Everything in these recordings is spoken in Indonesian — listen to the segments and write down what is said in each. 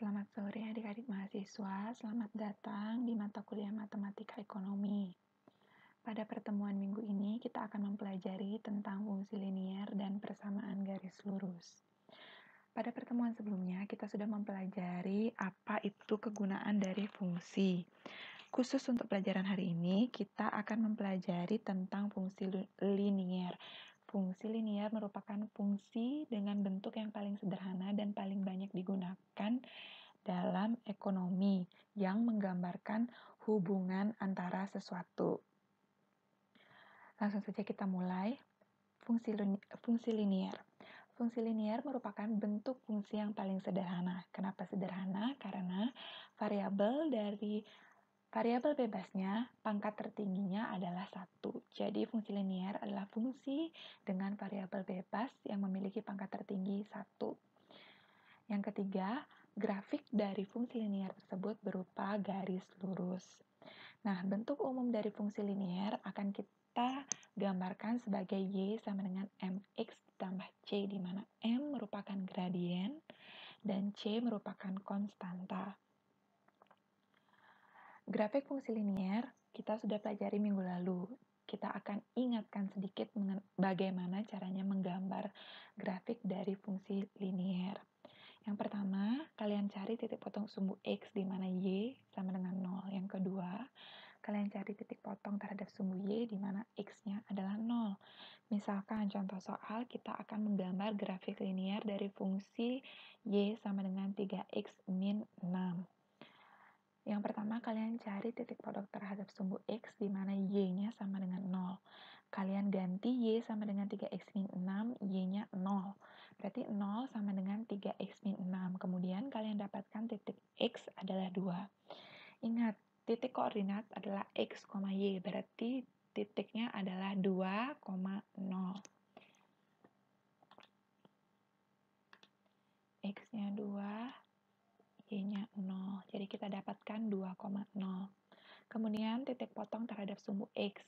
Selamat sore adik-adik mahasiswa, selamat datang di mata kuliah Matematika Ekonomi. Pada pertemuan minggu ini, kita akan mempelajari tentang fungsi linier dan persamaan garis lurus. Pada pertemuan sebelumnya, kita sudah mempelajari apa itu kegunaan dari fungsi. Khusus untuk pelajaran hari ini, kita akan mempelajari tentang fungsi linier. Fungsi linier merupakan fungsi dengan bentuk yang paling sederhana dan paling banyak digunakan dalam ekonomi yang menggambarkan hubungan antara sesuatu. Langsung saja kita mulai. Fungsi linier. Fungsi linier merupakan bentuk fungsi yang paling sederhana. Kenapa sederhana? Karena variabel bebasnya, pangkat tertingginya adalah 1. Jadi fungsi linier adalah fungsi dengan variabel bebas yang memiliki pangkat tertinggi 1. Yang ketiga, grafik dari fungsi linier tersebut berupa garis lurus. Nah, bentuk umum dari fungsi linier akan kita gambarkan sebagai Y sama dengan MX ditambah C, di mana M merupakan gradien dan C merupakan konstanta. Grafik fungsi linier kita sudah pelajari minggu lalu. Kita akan ingatkan sedikit bagaimana caranya menggambar grafik dari fungsi linier. Yang pertama, kalian cari titik potong sumbu X di mana Y sama dengan 0. Yang kedua, kalian cari titik potong terhadap sumbu Y di mana X-nya adalah 0. Misalkan contoh soal, kita akan menggambar grafik linier dari fungsi Y sama dengan 3X min 6. Yang pertama, kalian cari titik potong terhadap sumbu X di mana Y-nya sama dengan 0. Kalian ganti Y sama dengan 3X min 6, Y-nya 0. Berarti 0 sama dengan 3X min 6. Kemudian kalian dapatkan titik X adalah 2. Ingat, titik koordinat adalah X, Y. Berarti titiknya adalah 2, 0. X-nya 2, Y-nya 0. Jadi kita dapatkan 2, 0. Kemudian titik potong terhadap sumbu X.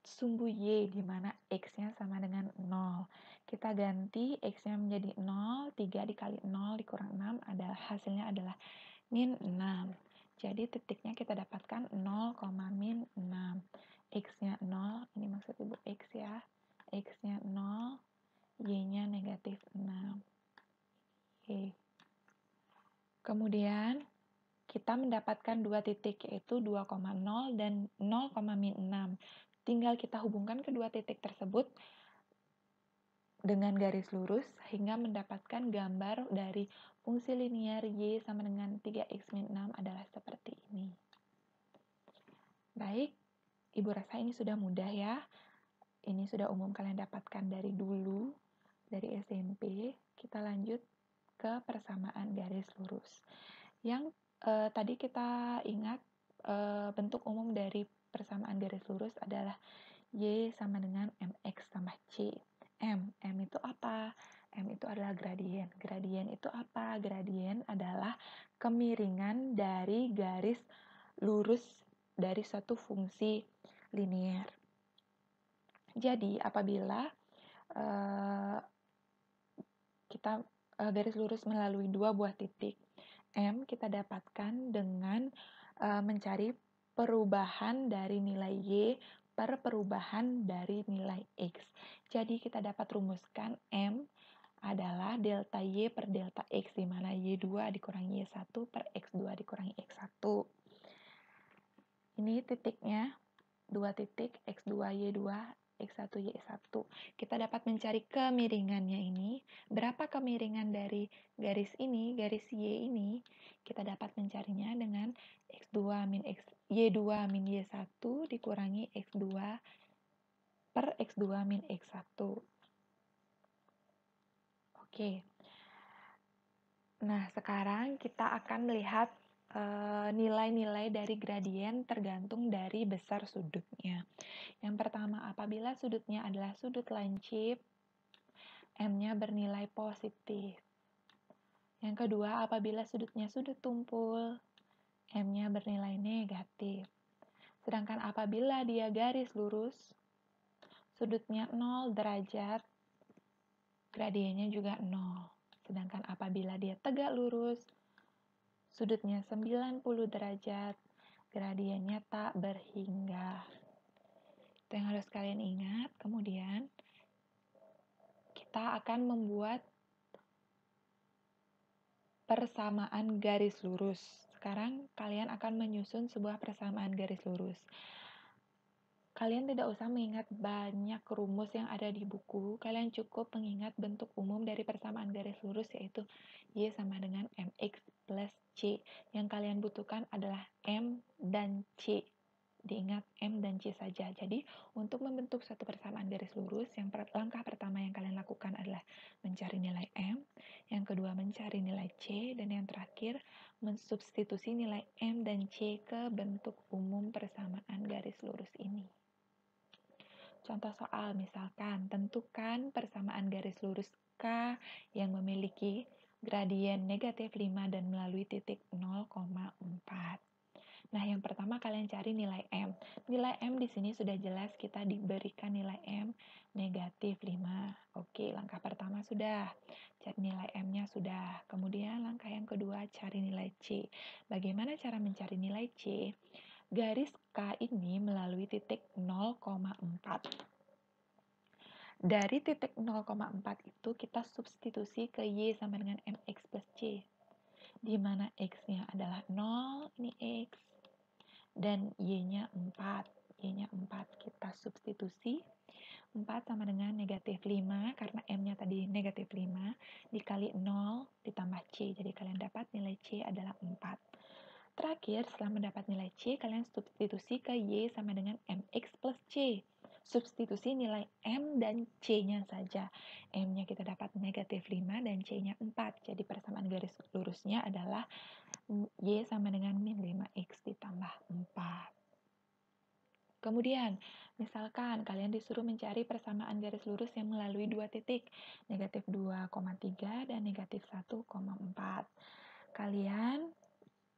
Sumbu Y di mana X-nya sama dengan 0. Kita ganti X-nya menjadi 0, 3 dikali 0 dikurang 6 adalah hasilnya adalah min 6. Jadi titiknya kita dapatkan 0, min 6. X-nya 0, ini maksud ibu X ya. X-nya 0, Y-nya negatif 6. Oke. Kemudian kita mendapatkan dua titik, yaitu 2,0 dan 0, min 6. Tinggal kita hubungkan kedua titik tersebut dengan garis lurus, hingga mendapatkan gambar dari fungsi linier Y sama dengan 3X min 6 adalah seperti ini. Baik, Ibu rasa ini sudah mudah ya. Ini sudah umum kalian dapatkan dari dulu, dari SMP. Kita lanjut ke persamaan garis lurus. Yang tadi kita ingat bentuk umum dari persamaan garis lurus adalah Y sama dengan MX tambah C. M itu apa? M itu adalah gradien. Gradien itu apa? Gradien adalah kemiringan dari garis lurus dari suatu fungsi linier. Jadi, apabila kita garis lurus melalui dua buah titik, M kita dapatkan dengan mencari perubahan dari nilai Y per perubahan dari nilai X. Jadi kita dapat rumuskan M adalah delta Y per delta X, di mana Y2 dikurangi Y1 per X2 dikurangi X1. Ini titiknya, dua titik X2, Y2, X1, Y1. Kita dapat mencari kemiringannya ini. Berapa kemiringan dari garis ini, garis Y ini? Kita dapat mencarinya dengan Y2 min Y1 dikurangi X2 per X2 min X1. Oke. Nah, sekarang kita akan melihat nilai-nilai dari gradien tergantung dari besar sudutnya. Yang pertama, apabila sudutnya adalah sudut lancip, M-nya bernilai positif. Yang kedua, apabila sudutnya sudut tumpul, M-nya bernilai negatif. Sedangkan apabila dia garis lurus, sudutnya 0 derajat, gradiennya juga 0. Sedangkan apabila dia tegak lurus, sudutnya 90 derajat, gradiennya tak berhingga. Itu yang harus kalian ingat. Kemudian kita akan membuat persamaan garis lurus. Sekarang kalian akan menyusun sebuah persamaan garis lurus. Kalian tidak usah mengingat banyak rumus yang ada di buku. Kalian cukup mengingat bentuk umum dari persamaan garis lurus, yaitu Y sama dengan MX plus C. Yang kalian butuhkan adalah M dan C. Diingat M dan C saja. Jadi, untuk membentuk suatu persamaan garis lurus, langkah pertama yang kalian lakukan adalah mencari nilai M, yang kedua mencari nilai C, dan yang terakhir mensubstitusi nilai M dan C ke bentuk umum persamaan garis lurus ini. Contoh soal, misalkan, tentukan persamaan garis lurus K yang memiliki gradien negatif 5 dan melalui titik 0,4. Nah, yang pertama kalian cari nilai M. Nilai M di sini sudah jelas kita diberikan nilai M negatif 5. Oke, langkah pertama sudah. Cari nilai M-nya sudah. Kemudian langkah yang kedua cari nilai C. Bagaimana cara mencari nilai C? Garis K ini melalui titik 0,4. Dari titik 0,4 itu kita substitusi ke Y sama dengan MX plus C. Di mana X-nya adalah 0, ini X. Dan Y-nya 4. Y-nya 4 kita substitusi. 4 sama dengan negatif 5, karena M-nya tadi negatif 5, dikali 0 ditambah C. Jadi kalian dapat nilai C adalah 4. Terakhir, setelah mendapat nilai C, kalian substitusi ke Y sama dengan MX plus C. Substitusi nilai M dan C-nya saja. M-nya kita dapat negatif 5 dan C-nya 4. Jadi persamaan garis lurusnya adalah Y sama dengan min 5X ditambah 4. Kemudian, misalkan kalian disuruh mencari persamaan garis lurus yang melalui dua titik, negatif 2,3 dan negatif 1,4. Kalian,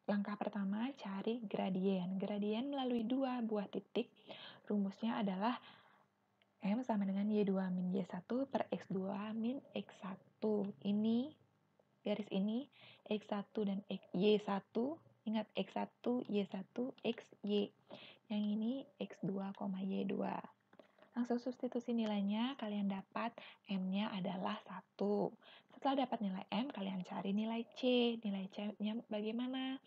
langkah pertama, cari gradien. Gradien melalui dua buah titik, rumusnya adalah M sama dengan Y2 min Y1 per X2 min X1. Ini, garis ini, X1 dan Y1, ingat X1, Y1, XY. Yang ini X2, Y2. Langsung substitusi nilainya, kalian dapat M-nya adalah 1. Setelah dapat nilai M, kalian cari nilai C. Nilai C-nya bagaimana?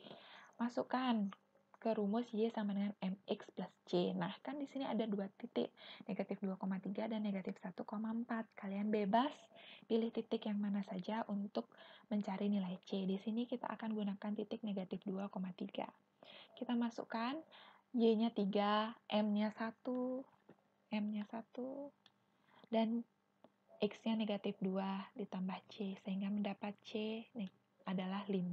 Masukkan ke rumus Y sama dengan MX plus C. Nah, kan di sini ada dua titik, negatif 2,3 dan negatif 1,4. Kalian bebas pilih titik yang mana saja untuk mencari nilai C. Di sini kita akan gunakan titik negatif 2,3. Kita masukkan Y-nya 3, M-nya 1, M-nya 1, dan X-nya negatif 2 ditambah C, sehingga mendapat C adalah 5.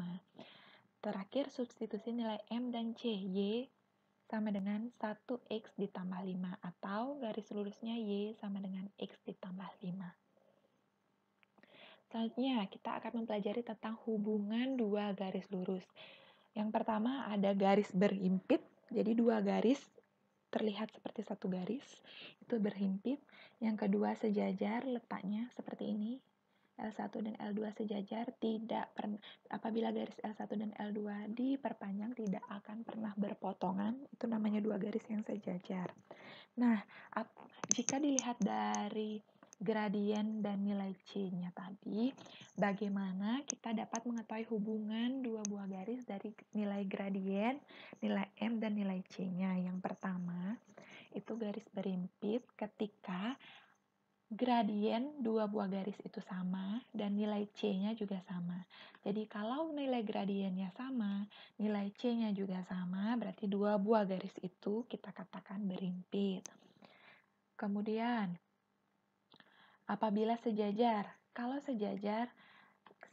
Terakhir, substitusi nilai M dan C. Y sama dengan 1X ditambah 5, atau garis lurusnya Y sama dengan X ditambah 5. Selanjutnya, kita akan mempelajari tentang hubungan dua garis lurus. Yang pertama ada garis berhimpit, jadi dua garis terlihat seperti satu garis, itu berhimpit. Yang kedua sejajar, letaknya seperti ini. L1 dan L2 sejajar, apabila garis L1 dan L2 diperpanjang tidak akan pernah berpotongan, itu namanya dua garis yang sejajar. Nah, jika dilihat dari gradien dan nilai C-nya tadi, bagaimana kita dapat mengetahui hubungan dua buah garis dari nilai gradien, nilai M, dan nilai C-nya? Yang pertama, itu garis berhimpit ketika gradien dua buah garis itu sama dan nilai C-nya juga sama. Jadi kalau nilai gradiennya sama, nilai C-nya juga sama, berarti dua buah garis itu kita katakan berhimpit. Kemudian, apabila sejajar, kalau sejajar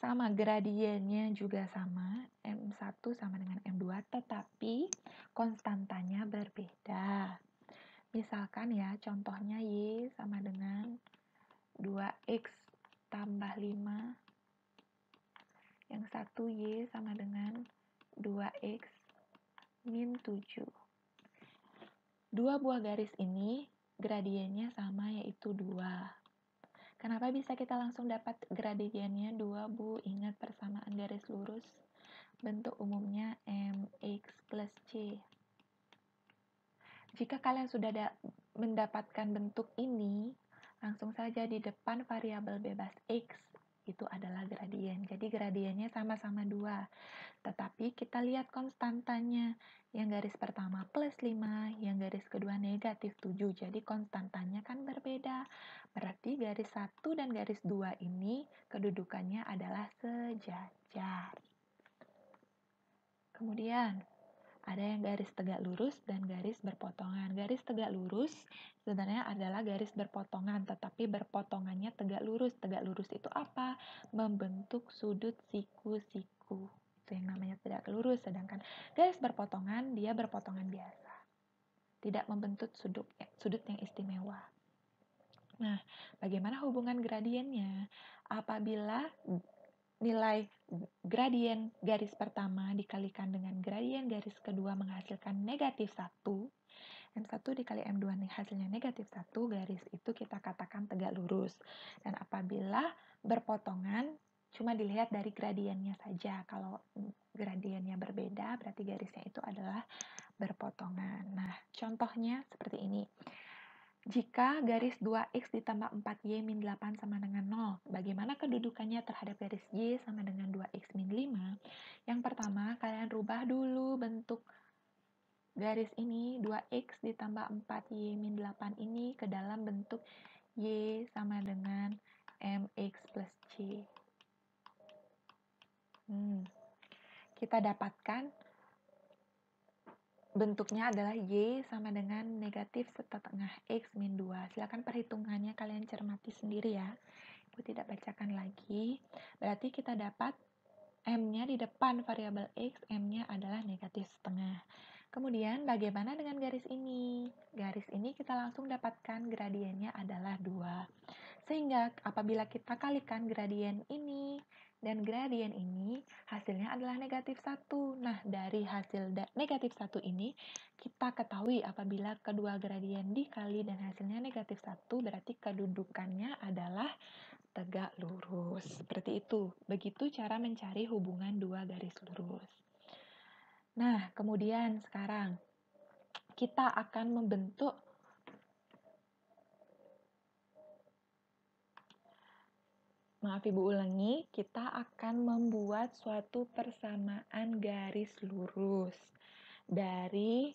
sama gradiennya juga sama, M1 sama dengan M2, tetapi konstantanya berbeda. Misalkan ya, contohnya Y sama dengan 2X tambah 5. Yang satu Y sama dengan 2X min 7. Dua buah garis ini gradiennya sama, yaitu 2. Kenapa bisa kita langsung dapat gradiennya 2, Bu? Ingat persamaan garis lurus. bentuk umumnya mx plus c. Jika kalian sudah mendapatkan bentuk ini, langsung saja di depan variabel bebas x itu adalah gradien. Jadi gradiennya sama-sama 2. Tetapi kita lihat konstantanya. Yang garis pertama plus 5, yang garis kedua negatif 7. Jadi konstantanya kan berbeda. Berarti garis 1 dan garis 2 ini kedudukannya adalah sejajar. Kemudian ada yang garis tegak lurus dan garis berpotongan. Garis tegak lurus sebenarnya adalah garis berpotongan, tetapi berpotongannya tegak lurus. Tegak lurus itu apa? Membentuk sudut siku-siku. Itu yang namanya tegak lurus. Sedangkan garis berpotongan, dia berpotongan biasa. Tidak membentuk sudut yang istimewa. Nah, bagaimana hubungan gradiennya? Apabila nilai gradien garis pertama dikalikan dengan gradien garis kedua menghasilkan negatif 1, M1 dikali M2 hasilnya negatif 1, garis itu kita katakan tegak lurus. Dan apabila berpotongan, cuma dilihat dari gradiennya saja. Kalau gradiennya berbeda, berarti garisnya itu adalah berpotongan. Nah, contohnya seperti ini. Jika garis 2x ditambah 4y min 8 sama dengan 0, bagaimana kedudukannya terhadap garis y sama dengan 2x min 5? Yang pertama, kalian rubah dulu bentuk garis ini, 2x ditambah 4y min 8 ini ke dalam bentuk y sama dengan mx plus c. Kita dapatkan bentuknya adalah y sama dengan negatif setengah x min 2. Silakan perhitungannya kalian cermati sendiri ya. Ibu tidak bacakan lagi. Berarti kita dapat m-nya di depan variabel x, m-nya adalah negatif setengah. Kemudian bagaimana dengan garis ini? Garis ini kita langsung dapatkan gradiennya adalah 2. Sehingga apabila kita kalikan gradien ini dan gradien ini, hasilnya adalah negatif 1. Nah, dari hasil negatif 1 ini, kita ketahui apabila kedua gradien dikali dan hasilnya negatif 1, berarti kedudukannya adalah tegak lurus. Seperti itu. Begitu cara mencari hubungan dua garis lurus. Nah, kemudian sekarang kita akan membentuk Ibu ulangi, kita akan membuat suatu persamaan garis lurus dari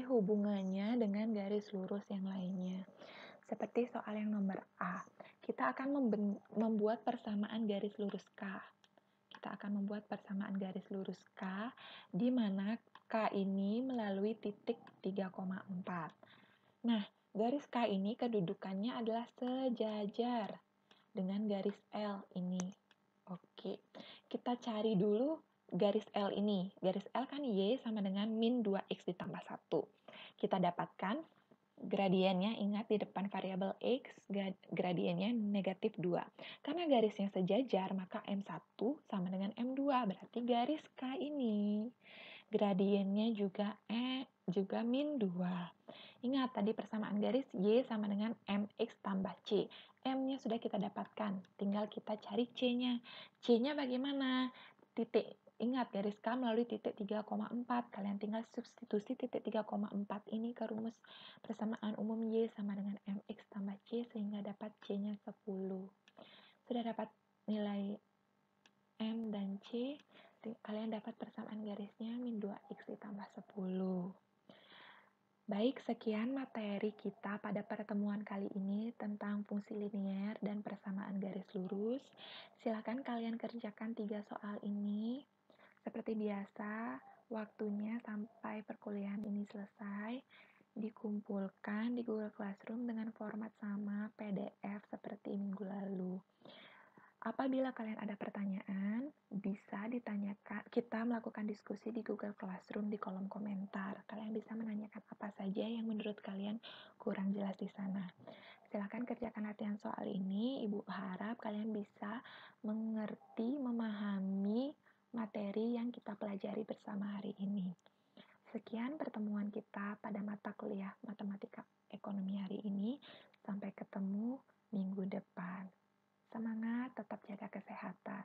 hubungannya dengan garis lurus yang lainnya. Seperti soal yang nomor A, kita akan membuat persamaan garis lurus K. Kita akan membuat persamaan garis lurus K, di mana K ini melalui titik 3,4. Nah, garis K ini kedudukannya adalah sejajar dengan garis L ini. Oke, kita cari dulu garis L ini. Garis L kan Y sama dengan min 2X ditambah 1. Kita dapatkan gradiennya, ingat di depan variabel X, gradiennya negatif 2. Karena garisnya sejajar, maka M1 sama dengan M2. Berarti garis K ini gradiennya juga min 2. Ingat tadi persamaan garis Y sama dengan MX tambah C. M-nya sudah kita dapatkan, tinggal kita cari C-nya. C-nya bagaimana? Titik. Ingat garis K melalui titik 3,4. Kalian tinggal substitusi titik 3,4 ini ke rumus persamaan umum Y sama dengan MX tambah C sehingga dapat C-nya 10. Sudah dapat nilai M dan C, kalian dapat persamaan garisnya min 2X ditambah 10. Baik, sekian materi kita pada pertemuan kali ini tentang fungsi linier dan persamaan garis lurus. Silakan kalian kerjakan 3 soal ini. Seperti biasa, waktunya sampai perkuliahan ini selesai dikumpulkan di Google Classroom dengan format sama PDF seperti minggu lalu. Apabila kalian ada pertanyaan, bisa ditanyakan. Kita melakukan diskusi di Google Classroom di kolom komentar. Kalian bisa menanyakan apa saja yang menurut kalian kurang jelas di sana. Silakan kerjakan latihan soal ini. Ibu harap kalian bisa mengerti, memahami materi yang kita pelajari bersama hari ini. Sekian pertemuan kita pada mata kuliah Matematika Ekonomi hari ini. Sampai ketemu minggu depan. Semangat, tetap jaga kesehatan.